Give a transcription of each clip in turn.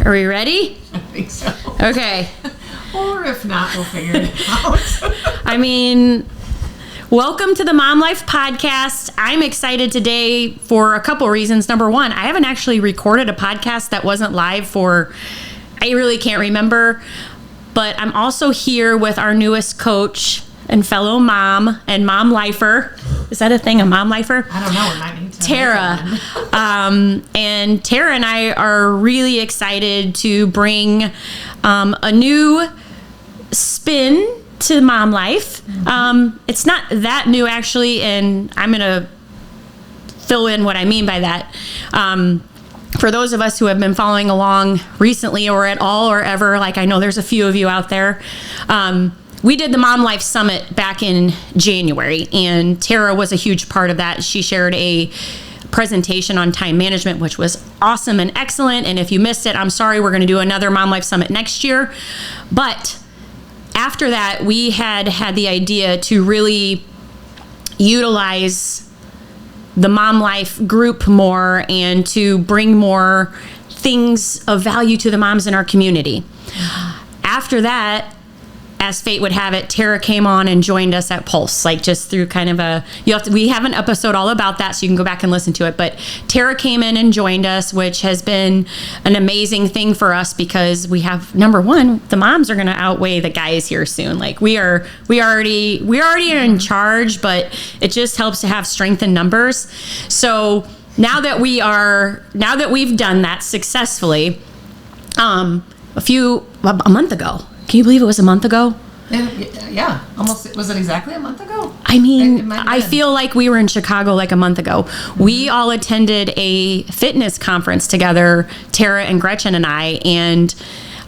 Are we ready? I think so. Okay. Or if not, we'll figure it out. I mean, welcome to the Mom Life Podcast. I'm excited today for a couple reasons. Number one, I haven't actually recorded a podcast that wasn't live for, I really can't remember. But I'm also here with our newest coach and fellow mom and mom lifer. Is that a thing, a mom lifer? I don't know. It might need to. Tara. And Tara and I are really excited to bring a new spin to mom life. It's not that new, actually, and I'm going to fill in what I mean by that. For those of us who have been following along recently or at all or ever, like I know there's a few of you out there, we did the Mom Life Summit back in January, and Tara was a huge part of that. She shared a presentation on time management, which was awesome and excellent. And if you missed it, I'm sorry. We're going to do another Mom Life Summit next year. But after that, we had the idea to really utilize the Mom Life group more and to bring more things of value to the moms in our community. After that, as fate would have it, Tara came on and joined us at Pulse, like just through kind of we have an episode all about that, so you can go back and listen to it. But Tara came in and joined us, which has been an amazing thing for us because we have, number one, the moms are going to outweigh the guys here soon. Like we already are in charge, but it just helps to have strength in numbers. So now that we've done that successfully, a month ago. Can you believe it was a month ago? Yeah, almost. Was it exactly a month ago? I mean, I feel like we were in Chicago like a month ago. Mm-hmm. We all attended a fitness conference together, Tara and Gretchen and I, and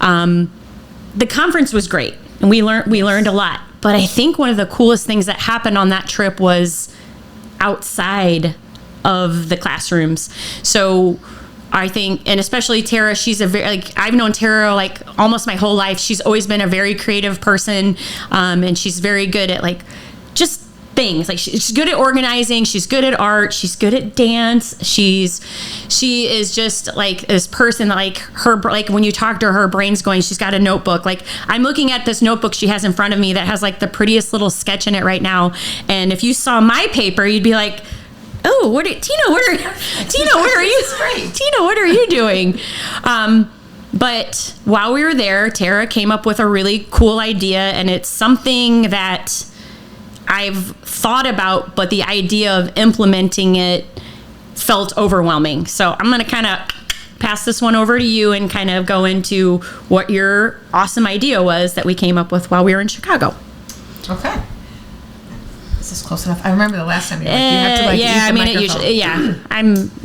the conference was great, and we learned a lot. But I think one of the coolest things that happened on that trip was outside of the classrooms. So I think, and especially Tara, she's I've known Tara like almost my whole life. She's always been a very creative person, and she's very good at like just things. Like she's good at organizing, she's good at art, she's good at dance. She is just like this person that like when you talk to her, her brain's going. She's got a notebook. Like I'm looking at this notebook she has in front of me that has like the prettiest little sketch in it right now. And if you saw my paper, you'd be like, oh, Tina, what are you doing? But while we were there, Tara came up with a really cool idea, and it's something that I've thought about, but the idea of implementing it felt overwhelming. So I'm going to kind of pass this one over to you and kind of go into what your awesome idea was that we came up with while we were in Chicago. Okay. Is this close enough? I remember the last time you have to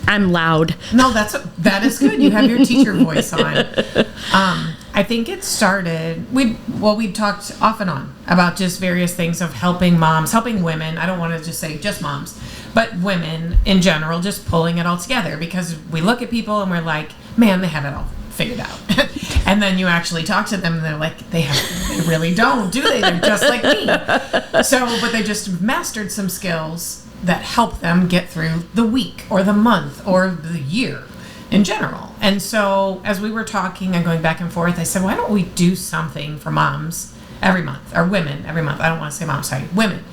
I'm loud. No, that is good. You have your teacher voice on. I think it started. We talked off and on about just various things of helping moms, helping women. I don't want to just say just moms, but women in general, just pulling it all together because we look at people and we're like, man, they have it all figured out. And then you actually talk to them and they're like, they really don't, do they? They're just like me. But they just mastered some skills that help them get through the week or the month or the year in general. And so as we were talking and going back and forth, I said, why don't we do something for moms every month, or women every month? I don't want to say moms, sorry, women.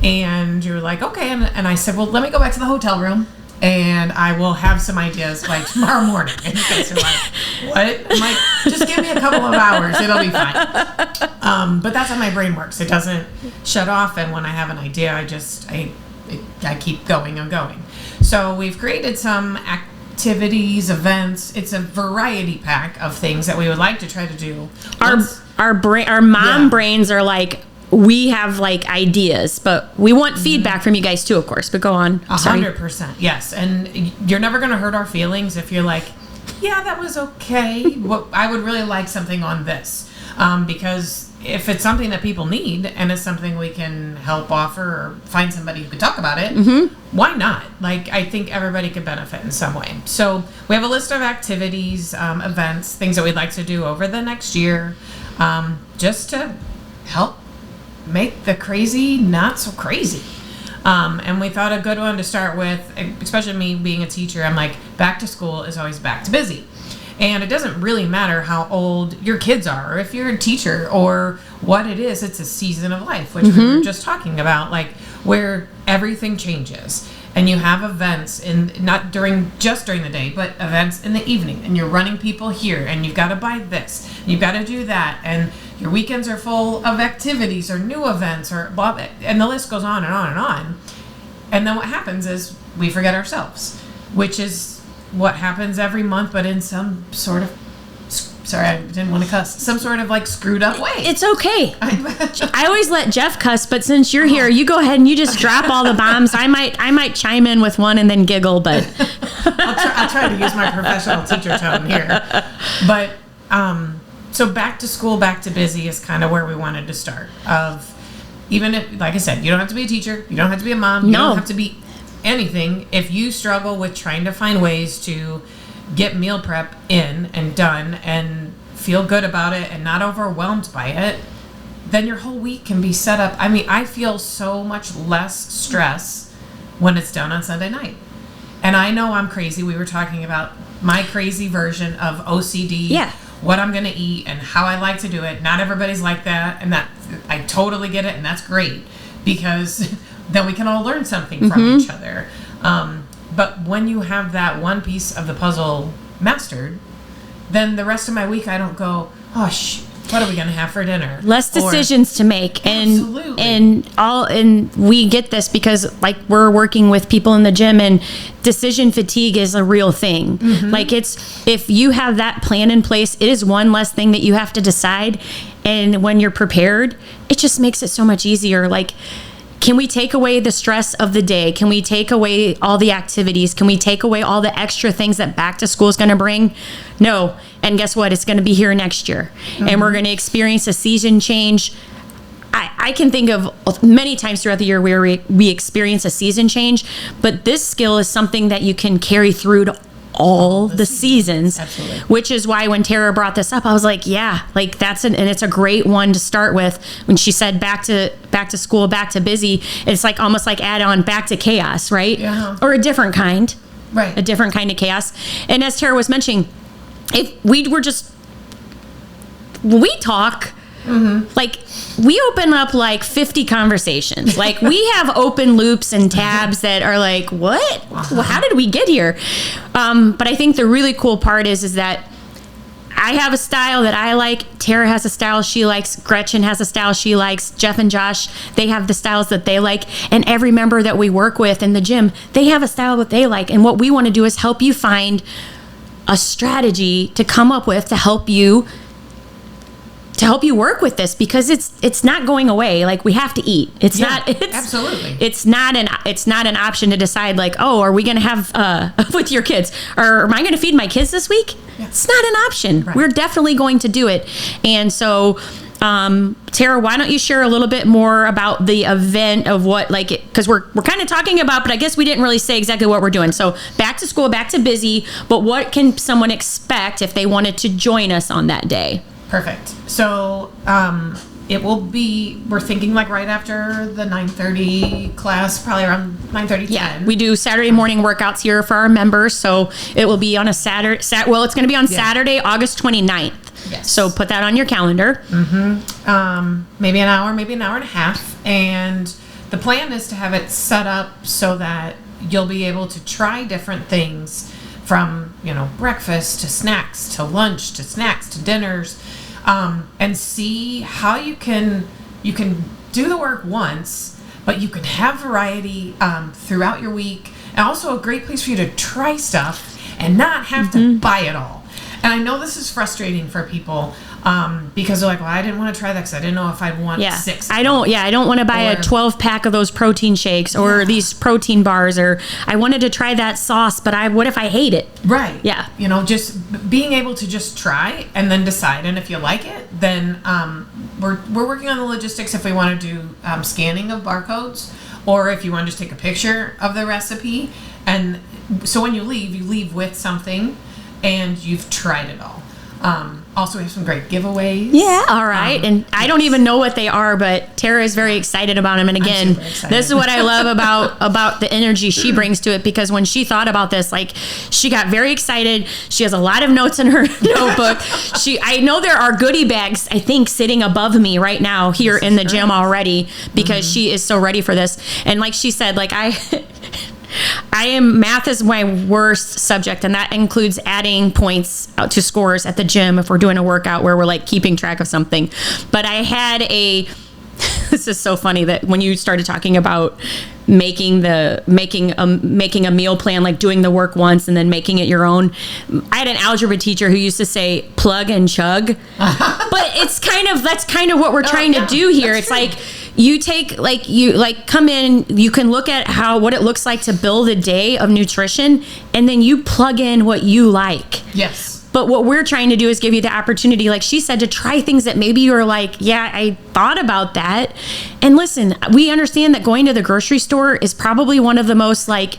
And you were like, okay. And I said, well, let me go back to the hotel room and I will have some ideas by tomorrow morning. And you guys are like, what? I'm like, just give me a couple of hours. It'll be fine. But that's how my brain works. It doesn't shut off. And when I have an idea, I keep going and going. So we've created some activities, events. It's a variety pack of things that we would like to try to do. Our mom brains are like, we have like ideas, but we want feedback from you guys too, of course. But go on. 100%. Yes. And you're never going to hurt our feelings if you're like, yeah, that was okay. I would really like something on this. Because if it's something that people need and it's something we can help offer or find somebody who could talk about it, why not? Like, I think everybody could benefit in some way. So we have a list of activities, events, things that we'd like to do over the next year, just to help make the crazy not so crazy. And we thought a good one to start with, especially me being a teacher, I'm like, back to school is always back to busy. And it doesn't really matter how old your kids are, or if you're a teacher, or what it is. It's a season of life, which we were just talking about, like where everything changes. And you have events not just during the day, but events in the evening. And you're running people here, and you've got to buy this, you've got to do that, and your weekends are full of activities or new events or blah, blah, and the list goes on and on and on. And then what happens is we forget ourselves, which is what happens every month, but in some sort of, sorry, I didn't want to cuss, some sort of like screwed up way. It's okay. I always let Jeff cuss, but since you're here, you go ahead and you just drop all the bombs. I might chime in with one and then giggle, but I'll try to use my professional teacher tone here. But so back to school, back to busy is kind of where we wanted to start. Even if, like I said, you don't have to be a teacher, you don't have to be a mom, you don't have to be anything. If you struggle with trying to find ways to get meal prep in and done and feel good about it and not overwhelmed by it, then your whole week can be set up. I mean, I feel so much less stress when it's done on Sunday night. And I know I'm crazy. We were talking about my crazy version of OCD. Yeah. What I'm going to eat and how I like to do it. Not everybody's like that, and that I totally get it, and that's great, because then we can all learn something from each other. But when you have that one piece of the puzzle mastered, then the rest of my week I don't go, oh, what are we going to have for dinner? Less decisions to make. Absolutely. And we get this because like we're working with people in the gym, and decision fatigue is a real thing. Like if you have that plan in place, it is one less thing that you have to decide. And when you're prepared, it just makes it so much easier. Like, can we take away the stress of the day? Can we take away all the activities? Can we take away all the extra things that back to school is going to bring? No. And guess what? It's going to be here next year. And we're going to experience a season change. I can think of many times throughout the year where we experience a season change, but this skill is something that you can carry through to all the seasons. Absolutely. Which is why when Tara brought this up, I was like, yeah, like and it's a great one to start with. When she said back to school, back to busy, it's like almost like add on back to chaos, right? Yeah. Or a different kind. Right. A different kind of chaos. And as Tara was mentioning, if we talk, like we open up like 50 conversations. Like we have open loops and tabs that are like, what? Well, how did we get here? But I think the really cool part is that I have a style that I like. Tara has a style she likes. Gretchen has a style she likes. Jeff and Josh, they have the styles that they like. And every member that we work with in the gym, they have a style that they like. And what we want to do is help you find a strategy to come up with to help you work with this, because it's not going away. Like we have to eat. Absolutely. It's not an option to decide like, oh, are we going to have with your kids, or am I going to feed my kids this week? Yeah. It's not an option. Right. We're definitely going to do it. And so, Tara, why don't you share a little bit more about the event of what, like, because we're kind of talking about, but I guess we didn't really say exactly what we're doing. So back to school, back to busy, but what can someone expect if they wanted to join us on that day? Perfect. So it will be, we're thinking like right after the 9:30 class, probably around 9:30, 10. Yeah, we do Saturday morning workouts here for our members. So it will be on a Saturday. It's going to be on Saturday, August 29th. Yes. So put that on your calendar. Maybe an hour, maybe an hour and a half. And the plan is to have it set up so that you'll be able to try different things, from, breakfast to snacks to lunch to snacks to dinners, and see how you can do the work once, but you can have variety throughout your week, and also a great place for you to try stuff and not have to buy it all. And I know this is frustrating for people because they're like, well, I didn't want to try that because I didn't know if I'd want 6. I don't want to buy a 12 pack of those protein shakes or these protein bars, or I wanted to try that sauce, but what if I hate it? Right. Yeah. Just being able to just try and then decide. And if you like it, then we're working on the logistics if we want to do scanning of barcodes, or if you want to just take a picture of the recipe. And so when you leave with something and you've tried it all. Also, we have some great giveaways. Yeah, all right. And I don't even know what they are, but Tara is very excited about them. And again, this is what I love about the energy she brings to it, because when she thought about this, like, she got very excited. She has a lot of notes in her notebook. I know there are goodie bags, I think, sitting above me right now here in the gym already, because she is so ready for this. And like she said, like, math is my worst subject, and that includes adding points out to scores at the gym if we're doing a workout where we're like keeping track of something. But I had this is so funny that when you started talking about making a meal plan, like doing the work once and then making it your own. I had an algebra teacher who used to say plug and chug, but that's kind of what we're trying to do here. It's true. Like, you take, come in, you can look at what it looks like to build a day of nutrition, and then you plug in what you like. Yes. But what we're trying to do is give you the opportunity, like she said, to try things that maybe you're like, yeah, I thought about that. And listen, we understand that going to the grocery store is probably one of the most like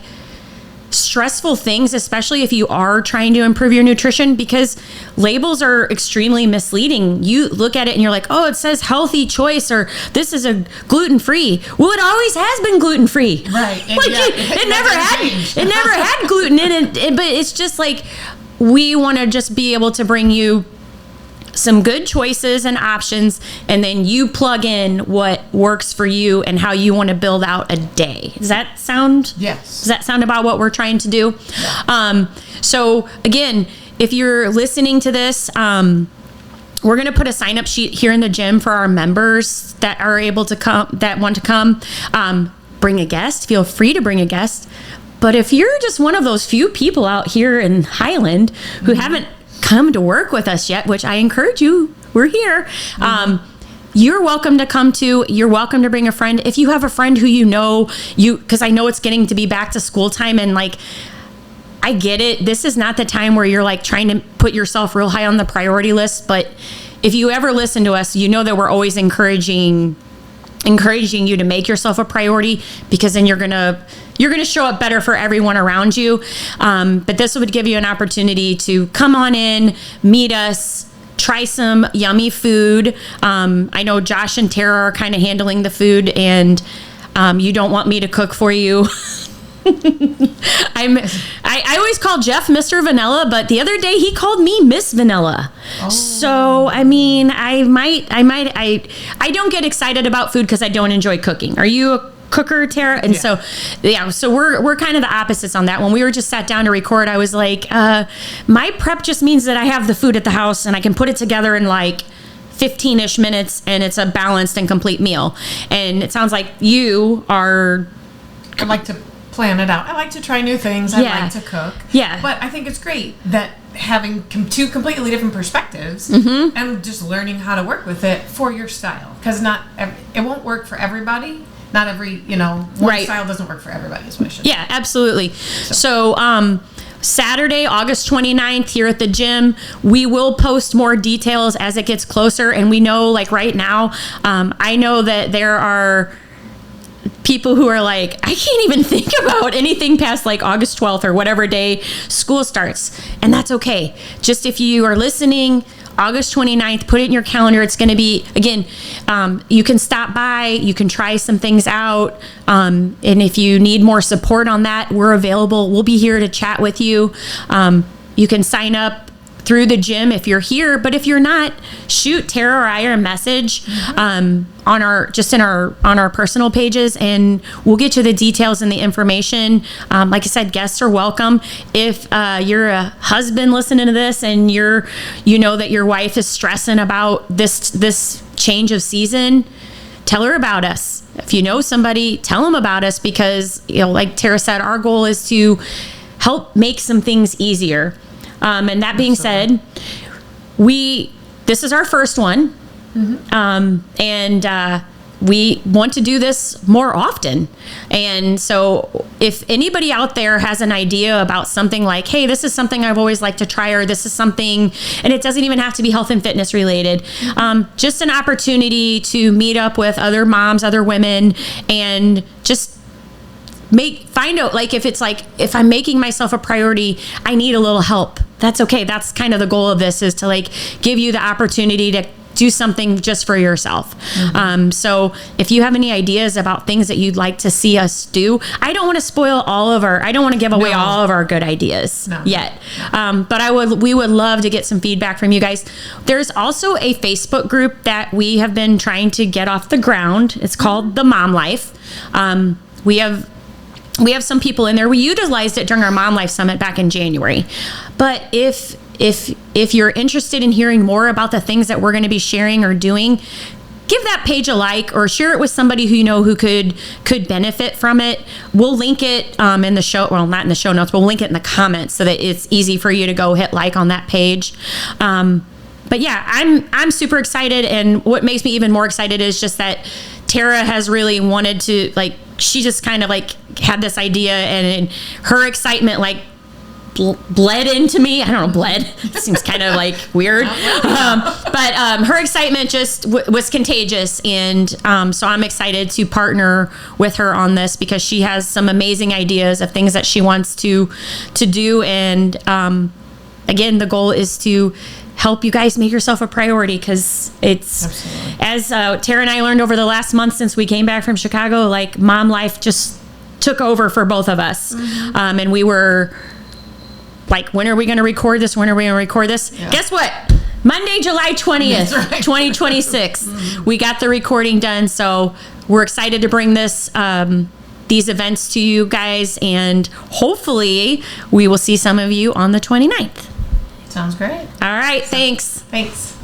stressful things, especially if you are trying to improve your nutrition, because labels are extremely misleading. You look at it and you're like, oh, it says healthy choice, or this is a gluten-free. Well, it always has been gluten-free. Right. Like, it never had gluten in it. But it's just like, we want to just be able to bring you some good choices and options, and then you plug in what works for you and how you want to build out a day. Does that sound? Yes. Does that sound about what we're trying to do? Yeah. So again, if you're listening to this, we're going to put a sign-up sheet here in the gym for our members that are able to come, that want to come. Bring a guest. Feel free to bring a guest. But if you're just one of those few people out here in Highland who haven't come to work with us yet, which I encourage you, we're here. You're welcome to come to. You're welcome to bring a friend. If you have a friend who because I know it's getting to be back to school time, and like, I get it. This is not the time where you're like trying to put yourself real high on the priority list. But if you ever listen to us, you know that we're always encouraging you to make yourself a priority, because then you're gonna show up better for everyone around you. But this would give you an opportunity to come on in, meet us, try some yummy food. I know Josh and Tara are kind of handling the food, and you don't want me to cook for you. I always call Jeff Mr. Vanilla, but the other day he called me Miss Vanilla. Oh. So, I mean, I don't get excited about food because I don't enjoy cooking. Are you a cooker, Tara? And so we're kind of the opposites on that. When we were just sat down to record, I was like, my prep just means that I have the food at the house and I can put it together in like 15-ish minutes, and it's a balanced and complete meal. And it sounds like you are... I like to plan it out. I like to try new things. I like to cook. Yeah. But I think it's great that having two completely different perspectives and just learning how to work with it for your style. Because it won't work for everybody. Not every, one style doesn't work for everybody, is what I should say. Yeah, absolutely. So Saturday, August 29th, here at the gym, we will post more details as it gets closer. And we know, like right now, I know that there are people who are like, I can't even think about anything past like August 12th or whatever day school starts. And that's okay. Just if you are listening, August 29th, put it in your calendar. It's going to be, again, you can stop by, you can try some things out. And if you need more support on that, we're available. We'll be here to chat with you. You can sign up through the gym if you're here, but if you're not, shoot Tara or I a message on our personal pages, and we'll get you the details and the information. Like I said, guests are welcome. If you're a husband listening to this and you know that your wife is stressing about this change of season, tell her about us. If you know somebody, tell them about us, because like Tara said, our goal is to help make some things easier. And that being said, this is our first one, and we want to do this more often. And so if anybody out there has an idea about something like, hey, this is something I've always liked to try, or this is something, and it doesn't even have to be health and fitness related, just an opportunity to meet up with other moms, other women, and just find out, like, if it's like, if I'm making myself a priority, I need a little help that's okay. That's kind of the goal of this, is to like give you the opportunity to do something just for yourself. So if you have any ideas about things that you'd like to see us do, I don't want to spoil I don't want to give away all of our good ideas yet. But we would love to get some feedback from you guys. There's also a Facebook group that we have been trying to get off the ground. It's called The Mom Life. We have some people in there. We utilized it during our Mom Life Summit back in January. But if you're interested in hearing more about the things that we're going to be sharing or doing, give that page a like or share it with somebody who you know who could benefit from it. We'll link it in the show. Well, not in the show notes, but we'll link it in the comments so that it's easy for you to go hit like on that page. But yeah, I'm super excited. And what makes me even more excited is just that Tara has really wanted to, like, she just kind of like had this idea, and her excitement like bled into me. I don't know, bled. It seems kind of like weird. But her excitement just was contagious. And so I'm excited to partner with her on this, because she has some amazing ideas of things that she wants to do. And again, the goal is to help you guys make yourself a priority, because it's, absolutely, as Tara and I learned over the last month since we came back from Chicago, like mom life just took over for both of us. And we were like, when are we going to record this? When are we going to record this? Yeah. Guess what? Monday, July 20th, right. 2026. We got the recording done. So we're excited to bring these events to you guys. And hopefully we will see some of you on the 29th. Sounds great. All right. Thanks. Thanks.